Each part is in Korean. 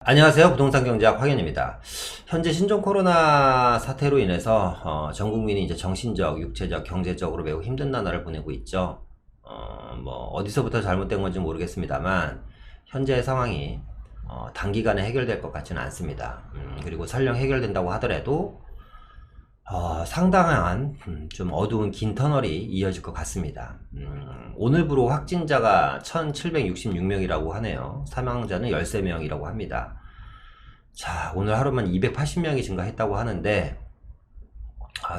안녕하세요. 부동산 경제학 황현입니다. 현재 신종 코로나 사태로 인해서 전 국민이 이제 정신적, 육체적, 경제적으로 매우 힘든 나날을 보내고 있죠. 어디서부터 잘못된 건지 모르겠습니다만 현재의 상황이 단기간에 해결될 것 같지는 않습니다. 그리고 설령 해결된다고 하더라도 상당한 좀 어두운 긴 터널이 이어질 것 같습니다. 오늘부로 확진자가 1766명이라고 하네요. 사망자는 13명이라고 합니다. 자, 오늘 하루만 280명이 증가했다고 하는데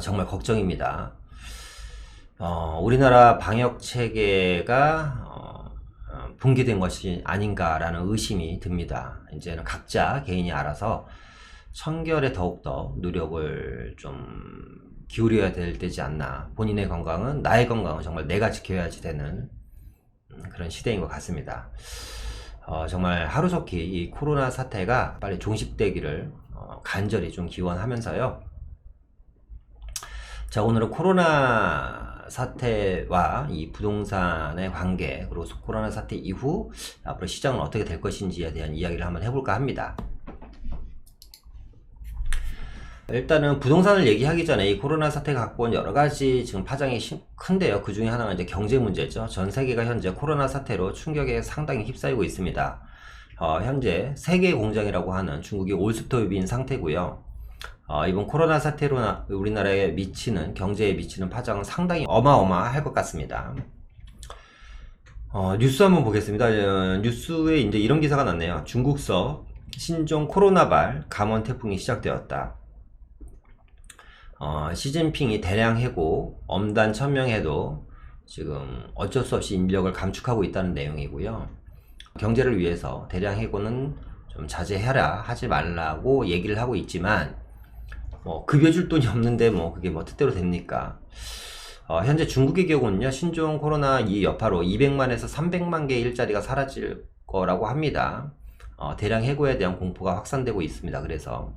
정말 걱정입니다. 우리나라 방역 체계가 붕괴된 것이 아닌가라는 의심이 듭니다. 이제는 각자 개인이 알아서 청결에 더욱더 노력을 좀 기울여야 되지 않나. 본인의 건강은, 나의 건강은 정말 내가 지켜야지 되는 그런 시대인 것 같습니다. 정말 하루속히 이 코로나 사태가 빨리 종식되기를 간절히 좀 기원하면서요. 자, 오늘은 코로나 사태와 이 부동산의 관계, 그리고 코로나 사태 이후 앞으로 시장은 어떻게 될 것인지에 대한 이야기를 한번 해볼까 합니다. 일단은 부동산을 얘기하기 전에 이 코로나 사태가 갖고 온 여러 가지 지금 파장이 큰데요. 그 중에 하나가 이제 경제 문제죠. 전 세계가 현재 코로나 사태로 충격에 상당히 휩싸이고 있습니다. 현재 세계 공장이라고 하는 중국이 올스톱인 상태고요. 이번 코로나 사태로 우리나라에 미치는, 경제에 미치는 파장은 상당히 어마어마할 것 같습니다. 뉴스 한번 보겠습니다. 뉴스에 이제 이런 기사가 났네요. 중국서 신종 코로나발 감원 태풍이 시작되었다. 시진핑이 대량 해고, 엄단 천명해도 지금 어쩔 수 없이 인력을 감축하고 있다는 내용이고요. 경제를 위해서 대량 해고는 좀 자제해라, 하지 말라고 얘기를 하고 있지만, 급여 줄 돈이 없는데 그게 뜻대로 됩니까? 현재 중국의 경우는요, 신종 코로나 이 여파로 200만에서 300만 개의 일자리가 사라질 거라고 합니다. 대량 해고에 대한 공포가 확산되고 있습니다. 그래서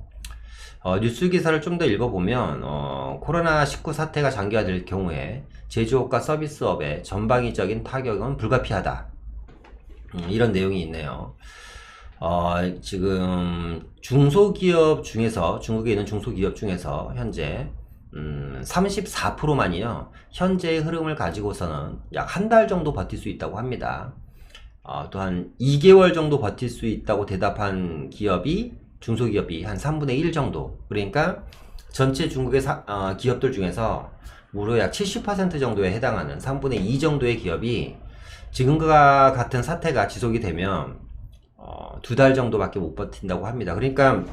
뉴스 기사를 좀 더 읽어보면 코로나19 사태가 장기화될 경우에 제조업과 서비스업의 전방위적인 타격은 불가피하다. 이런 내용이 있네요. 지금 중소기업 중에서, 중국에 있는 중소기업 중에서 현재 34%만이요 현재의 흐름을 가지고서는 약 한 달 정도 버틸 수 있다고 합니다. 또한 2개월 정도 버틸 수 있다고 대답한 중소기업이 한 3분의 1 정도. 그러니까 전체 중국의 기업들 중에서 무려 약 70% 정도에 해당하는 3분의 2 정도의 기업이 지금과 같은 사태가 지속이 되면 2달 정도밖에 못 버틴다고 합니다. 그러니까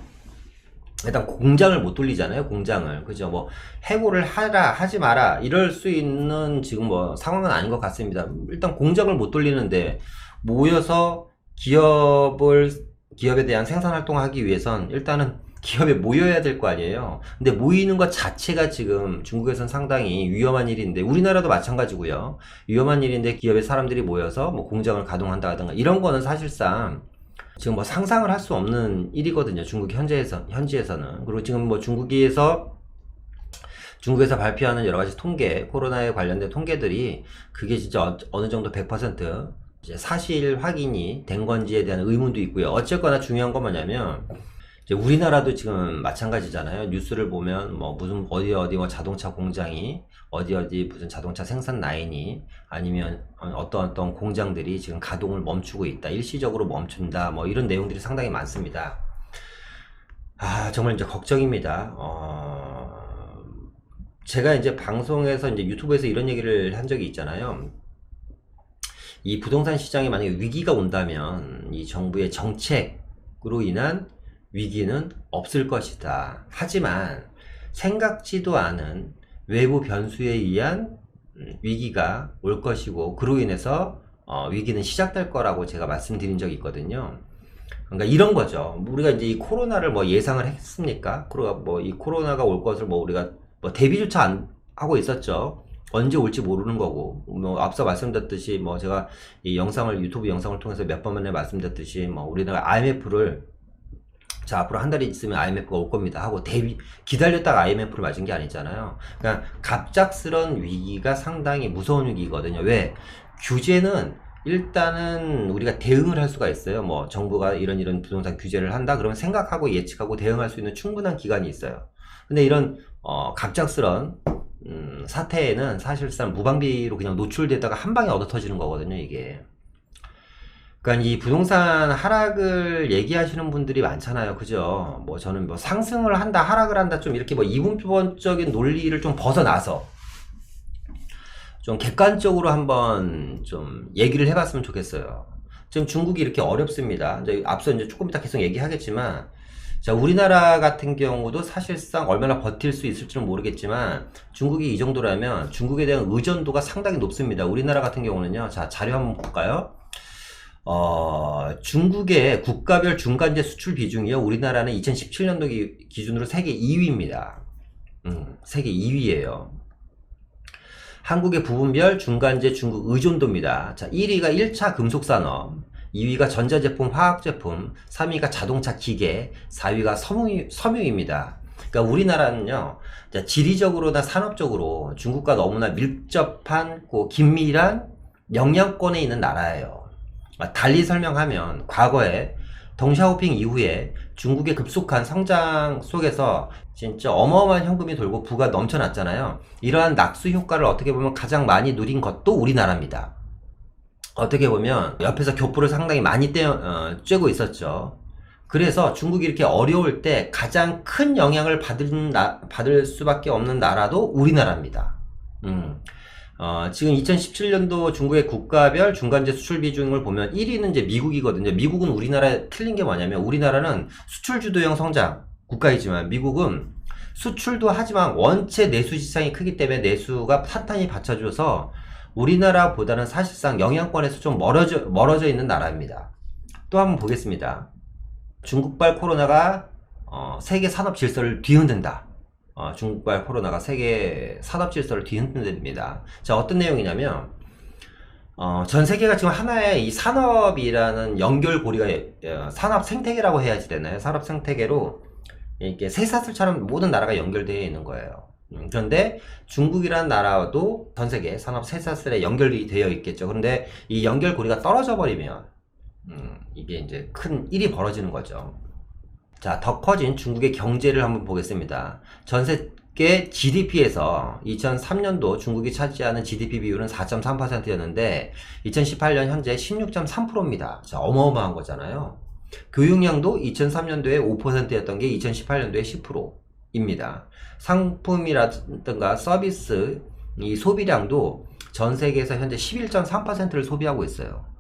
일단 공장을 못 돌리잖아요. 공장을. 그죠? 해고를 하지 마라 이럴 수 있는 지금 상황은 아닌 것 같습니다. 일단 공장을 못 돌리는데 모여서 기업에 대한 생산 활동을 하기 위해선 일단은 기업에 모여야 될 거 아니에요. 근데 모이는 것 자체가 지금 중국에선 상당히 위험한 일인데, 우리나라도 마찬가지고요. 위험한 일인데 기업의 사람들이 모여서 공장을 가동한다든가 이런 거는 사실상 지금 상상을 할 수 없는 일이거든요. 중국 현지에서는. 그리고 지금 중국에서 발표하는 여러 가지 통계, 코로나에 관련된 통계들이 그게 진짜 어느 정도 100% 이제 사실 확인이 된 건지에 대한 의문도 있고요. 어쨌거나 중요한 건 뭐냐면, 이제 우리나라도 지금 마찬가지잖아요. 뉴스를 보면 무슨 어디 자동차 공장이 어디 무슨 자동차 생산 라인이, 아니면 어떤 공장들이 지금 가동을 멈추고 있다, 일시적으로 멈춘다, 이런 내용들이 상당히 많습니다. 정말 이제 걱정입니다. 제가 이제 방송에서, 이제 유튜브에서 이런 얘기를 한 적이 있잖아요. 이 부동산 시장에 만약에 위기가 온다면 이 정부의 정책으로 인한 위기는 없을 것이다. 하지만 생각지도 않은 외부 변수에 의한 위기가 올 것이고, 그로 인해서 위기는 시작될 거라고 제가 말씀드린 적이 있거든요. 그러니까 이런 거죠. 우리가 이제 이 코로나를 예상을 했습니까? 그리고 이 코로나가 올 것을 우리가 대비조차 안 하고 있었죠. 언제 올지 모르는 거고, 앞서 말씀드렸듯이 제가 이 유튜브 영상을 통해서 몇 번 만에 말씀드렸듯이 우리나라 IMF를, 자, 앞으로 한 달이 있으면 IMF가 올 겁니다 하고 기다렸다가 IMF를 맞은 게 아니잖아요. 그러니까 갑작스런 위기가 상당히 무서운 위기거든요. 왜? 규제는 일단은 우리가 대응을 할 수가 있어요. 뭐 정부가 이런 부동산 규제를 한다 그러면 생각하고 예측하고 대응할 수 있는 충분한 기간이 있어요. 근데 이런 갑작스런 사태에는 사실상 무방비로 그냥 노출되다가 한 방에 얻어 터지는 거거든요, 이게. 그러니까 이 부동산 하락을 얘기하시는 분들이 많잖아요. 그죠? 뭐 저는 뭐 상승을 한다, 하락을 한다, 좀 이렇게 뭐 이분법적인 논리를 좀 벗어나서 좀 객관적으로 한번 좀 얘기를 해봤으면 좋겠어요. 지금 중국이 이렇게 어렵습니다. 이제 앞서 이제 조금 이따 계속 얘기하겠지만, 자, 우리나라 같은 경우도 사실상 얼마나 버틸 수 있을지는 모르겠지만, 중국이 이 정도라면 중국에 대한 의존도가 상당히 높습니다. 우리나라 같은 경우는요, 자, 자료 한번 볼까요? 중국의 국가별 중간재 수출 비중이요, 우리나라는 2017년도 기준으로 세계 2위입니다. 세계 2위예요. 한국의 부분별 중간재 중국 의존도입니다. 자, 1위가 1차 금속산업, 2위가 전자제품, 화학제품, 3위가 자동차 기계, 4위가 섬유입니다. 그러니까 우리나라는요, 자, 지리적으로나 산업적으로 중국과 너무나 밀접한 긴밀한 영향권에 있는 나라예요. 달리 설명하면 과거에 덩샤오핑 이후에 중국의 급속한 성장 속에서 진짜 어마어마한 현금이 돌고 부가 넘쳐났잖아요. 이러한 낙수 효과를 어떻게 보면 가장 많이 누린 것도 우리나라입니다. 어떻게 보면 옆에서 교포를 상당히 많이 쬐고 있었죠. 그래서 중국이 이렇게 어려울 때 가장 큰 영향을 받을 수밖에 없는 나라도 우리나라입니다. 지금 2017년도 중국의 국가별 중간재 수출 비중을 보면 1위는 이제 미국이거든요. 미국은 우리나라에 틀린 게 뭐냐면, 우리나라는 수출 주도형 성장 국가이지만 미국은 수출도 하지만 원체 내수 시장이 크기 때문에 내수가 탄탄히 받쳐줘서 우리나라보다는 사실상 영향권에서 좀 멀어져 있는 나라입니다. 또 한번 보겠습니다. 중국발 코로나가 세계 산업 질서를 뒤흔든다. 중국발 코로나가 세계 산업 질서를 뒤흔듭니다. 자, 어떤 내용이냐면, 전 세계가 지금 하나의 이 산업이라는 연결고리가, 산업 생태계라고 해야지 되나요? 산업 생태계로 이렇게 쇠사슬처럼 모든 나라가 연결되어 있는 거예요. 그런데 중국이라는 나라도 전 세계 산업 쇠사슬에 연결이 되어 있겠죠. 그런데 이 연결고리가 떨어져 버리면, 이게 이제 큰 일이 벌어지는 거죠. 자, 더 커진 중국의 경제를 한번 보겠습니다. 전 세계 GDP에서 2003년도 중국이 차지하는 GDP 비율은 4.3%였는데 2018년 현재 16.3%입니다. 자, 어마어마한 거잖아요. 교육량도 2003년도에 5%였던 게 2018년도에 10%입니다. 상품이라든가 서비스, 이 소비량도 전 세계에서 현재 11.3%를 소비하고 있어요.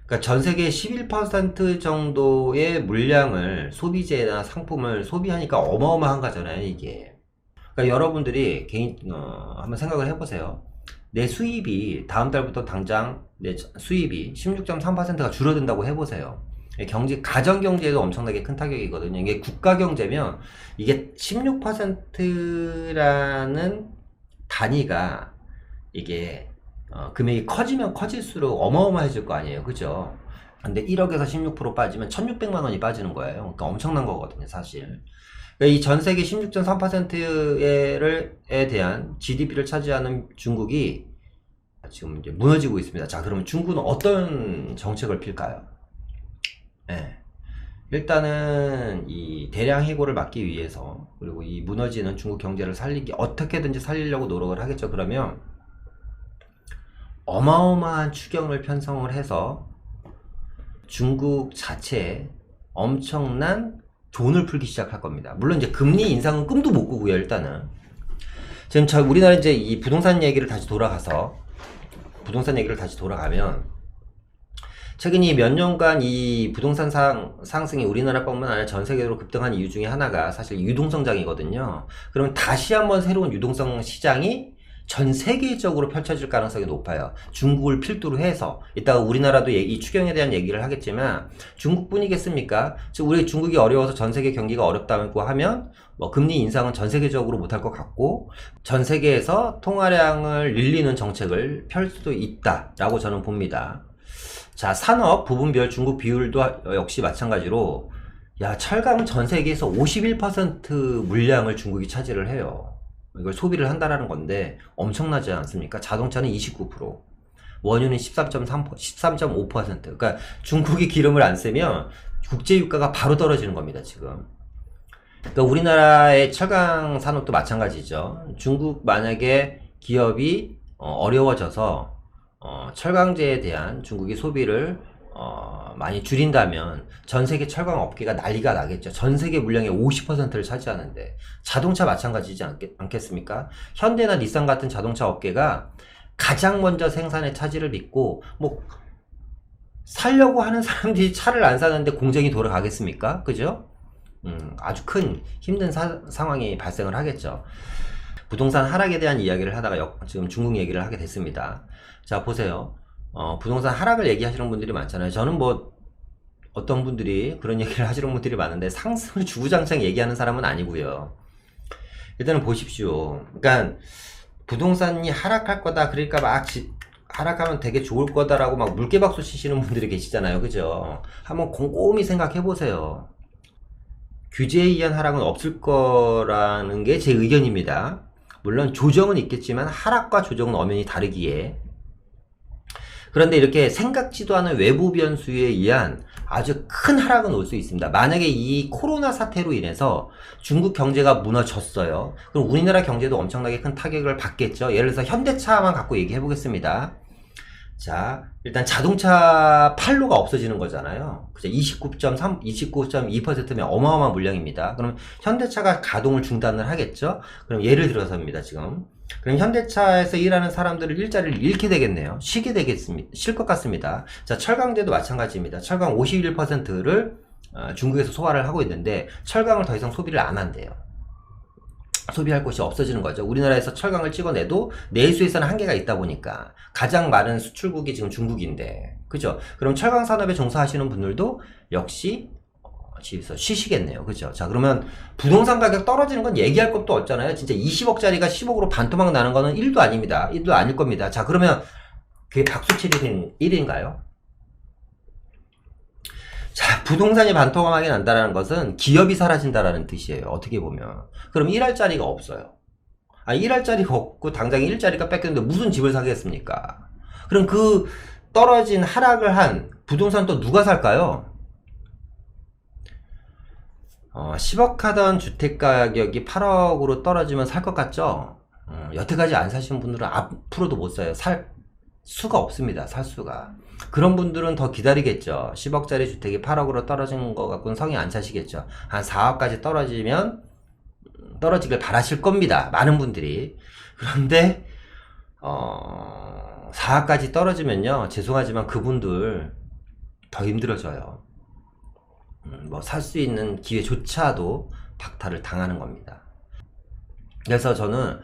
그러니까 전 세계 11% 정도의 물량을, 소비재나 상품을 소비하니까 어마어마한 거잖아요, 이게. 그러니까 여러분들이 한번 생각을 해보세요. 내 수입이 다음 달부터 당장 내 수입이 16.3%가 줄어든다고 해보세요. 가정 경제에도 엄청나게 큰 타격이거든요. 이게 국가 경제면 이게 16%라는 단위가 이게 금액이 커지면 커질수록 어마어마해질 거 아니에요, 그죠? 근데 1억에서 16% 빠지면 1600만 원이 빠지는 거예요. 그러니까 엄청난 거거든요, 사실. 그러니까 이 전 세계 16.3%에 대한 GDP를 차지하는 중국이 지금 이제 무너지고 있습니다. 자, 그러면 중국은 어떤 정책을 필까요? 네. 일단은 이 대량 해고를 막기 위해서, 그리고 이 무너지는 중국 경제를 어떻게든지 살리려고 노력을 하겠죠. 그러면 어마어마한 추경을 편성을 해서 중국 자체에 엄청난 돈을 풀기 시작할 겁니다. 물론 이제 금리 인상은 꿈도 못 꾸고요, 일단은. 지금 우리나라 이제 이 부동산 얘기를 다시 돌아가면, 최근 이 몇 년간 이 부동산 상승이 우리나라뿐만 아니라 전 세계적으로 급등한 이유 중에 하나가 사실 유동성장이거든요. 그러면 다시 한번 새로운 유동성 시장이 전 세계적으로 펼쳐질 가능성이 높아요. 중국을 필두로 해서. 이따가 우리나라도 이 추경에 대한 얘기를 하겠지만, 중국뿐이겠습니까? 지금 우리 중국이 어려워서 전 세계 경기가 어렵다고 하면 뭐 금리 인상은 전 세계적으로 못할 것 같고, 전 세계에서 통화량을 늘리는 정책을 펼 수도 있다라고 저는 봅니다. 자, 산업 부분별 중국 비율도 역시 마찬가지로, 철강은 전 세계에서 51% 물량을 중국이 차지를 해요. 이걸 소비를 한다라는 건데 엄청나지 않습니까? 자동차는 29%, 원유는 13.3, 13.5%. 그러니까 중국이 기름을 안 쓰면 국제 유가가 바로 떨어지는 겁니다, 지금. 그러니까 우리나라의 철강 산업도 마찬가지죠. 중국 만약에 기업이 어려워져서 철강제에 대한 중국이 소비를 많이 줄인다면 전 세계 철강 업계가 난리가 나겠죠. 전 세계 물량의 50%를 차지하는데 자동차 마찬가지지 않겠습니까? 현대나 닛산 같은 자동차 업계가 가장 먼저 생산의 차질을 빚고 뭐 살려고 하는 사람들이 차를 안 사는데 공정이 돌아가겠습니까? 그죠? 아주 큰 힘든 상황이 발생을 하겠죠. 부동산 하락에 대한 이야기를 하다가 지금 중국 얘기를 하게 됐습니다. 자, 보세요. 부동산 하락을 얘기하시는 분들이 많잖아요. 저는 뭐 어떤 분들이 그런 얘기를 하시는 분들이 많은데 상승을 주구장창 얘기하는 사람은 아니고요. 일단은 보십시오. 그러니까 부동산이 하락할 거다, 그러니까 막 하락하면 되게 좋을 거다라고 막 물개박수 치시는 분들이 계시잖아요. 그죠? 한번 곰곰이 생각해 보세요. 규제에 의한 하락은 없을 거라는 게 제 의견입니다. 물론 조정은 있겠지만 하락과 조정은 엄연히 다르기에. 그런데 이렇게 생각지도 않은 외부 변수에 의한 아주 큰 하락은 올 수 있습니다. 만약에 이 코로나 사태로 인해서 중국 경제가 무너졌어요. 그럼 우리나라 경제도 엄청나게 큰 타격을 받겠죠. 예를 들어서 현대차만 갖고 얘기해 보겠습니다. 자, 일단 자동차 판로가 없어지는 거잖아요. 그죠? 29.3, 29.2%면 어마어마한 물량입니다. 그럼 현대차가 가동을 중단을 하겠죠? 그럼 예를 들어서입니다, 지금. 그럼 현대차에서 일하는 사람들을 일자리를 잃게 되겠네요. 쉬게 되겠습니다. 쉴 것 같습니다. 자, 철강제도 마찬가지입니다. 철강 51%를 중국에서 소화를 하고 있는데 철강을 더 이상 소비를 안 한대요. 소비할 곳이 없어지는 거죠. 우리나라에서 철강을 찍어내도 내수에서는 한계가 있다 보니까 가장 많은 수출국이 지금 중국인데, 그죠? 그럼 철강 산업에 종사하시는 분들도 역시 집에서 쉬시겠네요. 그죠? 자, 그러면 부동산 가격 떨어지는 건 얘기할 것도 없잖아요. 진짜 20억짜리가 10억으로 반토막 나는 거는 1도 아닙니다. 1도 아닐 겁니다. 자, 그러면 그게 박수칠 일인가요? 자, 부동산이 반토막이 난다는 것은 기업이 사라진다라는 뜻이에요. 어떻게 보면. 그럼 일할 자리가 없어요. 일할 자리가 없고 당장 일자리가 뺏겼는데 무슨 집을 사겠습니까? 그럼 그 떨어진 하락을 한 부동산 또 누가 살까요? 10억 하던 주택 가격이 8억으로 떨어지면 살 것 같죠? 여태까지 안 사신 분들은 앞으로도 못 사요. 살 수가 없습니다. 살 수가. 그런 분들은 더 기다리겠죠. 10억짜리 주택이 8억으로 떨어진 거 갖고는 성이 안 차시겠죠. 한 4억까지 떨어지길 바라실 겁니다. 많은 분들이. 그런데 4억까지 떨어지면요, 죄송하지만 그분들 더 힘들어져요. 뭐 살 수 있는 기회조차도 박탈을 당하는 겁니다. 그래서 저는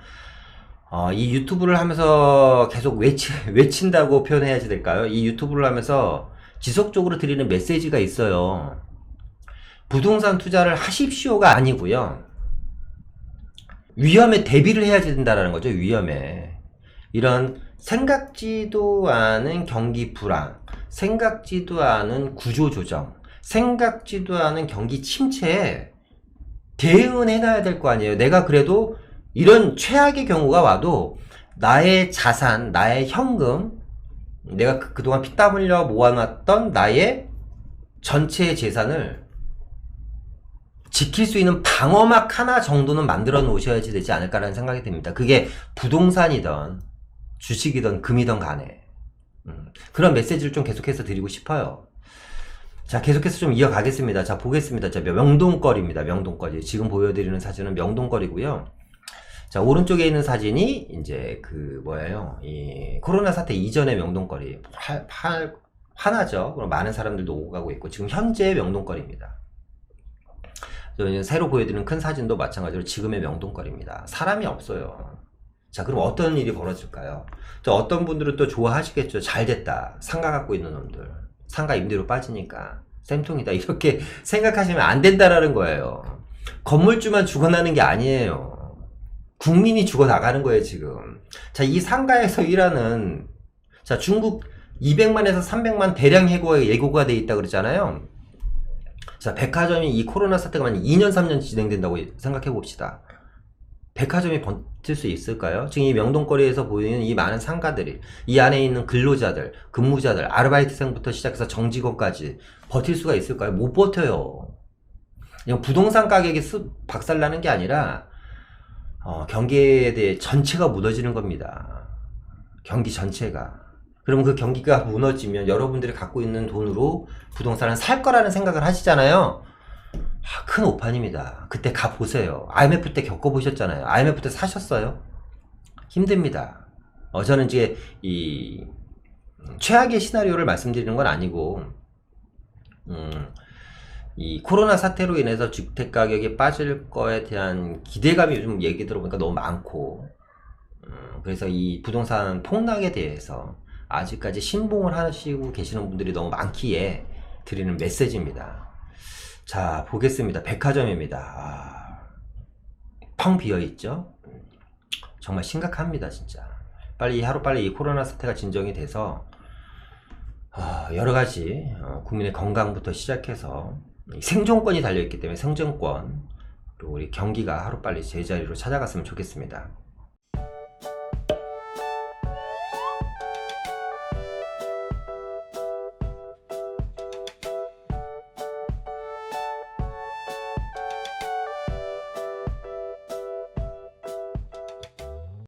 이 유튜브를 하면서 계속 외친다고 표현해야지 될까요? 이 유튜브를 하면서 지속적으로 드리는 메시지가 있어요. 부동산 투자를 하십시오가 아니고요. 위험에 대비를 해야 된다는 거죠. 위험에. 이런 생각지도 않은 경기 불황, 생각지도 않은 구조 조정, 생각지도 않은 경기 침체에 대응은 해놔야 될 거 아니에요. 내가 그래도 이런 최악의 경우가 와도 나의 자산, 나의 현금, 내가 그동안 피땀 흘려 모아놨던 나의 전체의 재산을 지킬 수 있는 방어막 하나 정도는 만들어 놓으셔야지 되지 않을까라는 생각이 듭니다. 그게 부동산이든 주식이든 금이든 간에. 그런 메시지를 좀 계속해서 드리고 싶어요. 자, 계속해서 좀 이어가겠습니다. 자, 보겠습니다. 자, 명동거리입니다. 명동거리. 지금 보여드리는 사진은 명동거리고요. 자, 오른쪽에 있는 사진이 이제 이 코로나 사태 이전의 명동거리. 환하죠. 그럼 많은 사람들도 오고 가고 있고, 지금 현재의 명동거리입니다. 새로 보여드리는 큰 사진도 마찬가지로 지금의 명동거리입니다. 사람이 없어요. 자, 그럼 어떤 일이 벌어질까요? 또 어떤 분들은 또 좋아하시겠죠. 잘 됐다. 상가 갖고 있는 놈들. 상가 임대료 빠지니까 쌤통이다. 이렇게 생각하시면 안 된다라는 거예요. 건물주만 죽어나는 게 아니에요. 국민이 죽어나가는 거예요, 지금. 자, 이 상가에서 일하는, 자, 중국 200만에서 300만 대량 예고가 돼 있다 그랬잖아요. 자, 백화점이 이 코로나 사태가 만약 2년, 3년 진행된다고 생각해 봅시다. 백화점이 버틸 수 있을까요? 지금 이 명동거리에서 보이는 이 많은 상가들이, 이 안에 있는 근로자들, 근무자들, 아르바이트생부터 시작해서 정직원까지 버틸 수가 있을까요? 못 버텨요. 그냥 부동산 가격이 박살나는 게 아니라 경기에 대해 전체가 무너지는 겁니다. 경기 전체가. 그러면 그 경기가 무너지면 여러분들이 갖고 있는 돈으로 부동산을 살 거라는 생각을 하시잖아요. 큰 오판입니다. 그때 가보세요. IMF 때 겪어보셨잖아요. IMF 때 사셨어요? 힘듭니다. 저는 이제 이 최악의 시나리오를 말씀드리는 건 아니고, 이 코로나 사태로 인해서 주택 가격이 빠질 거에 대한 기대감이 요즘 얘기 들어보니까 너무 많고, 그래서 이 부동산 폭락에 대해서 아직까지 신봉을 하시고 계시는 분들이 너무 많기에 드리는 메시지입니다. 자, 보겠습니다. 백화점입니다. 텅 비어있죠? 정말 심각합니다, 진짜. 하루빨리 이 코로나 사태가 진정이 돼서, 여러가지, 국민의 건강부터 시작해서, 생존권이 달려있기 때문에 생존권, 그리고 우리 경기가 하루빨리 제자리로 찾아갔으면 좋겠습니다.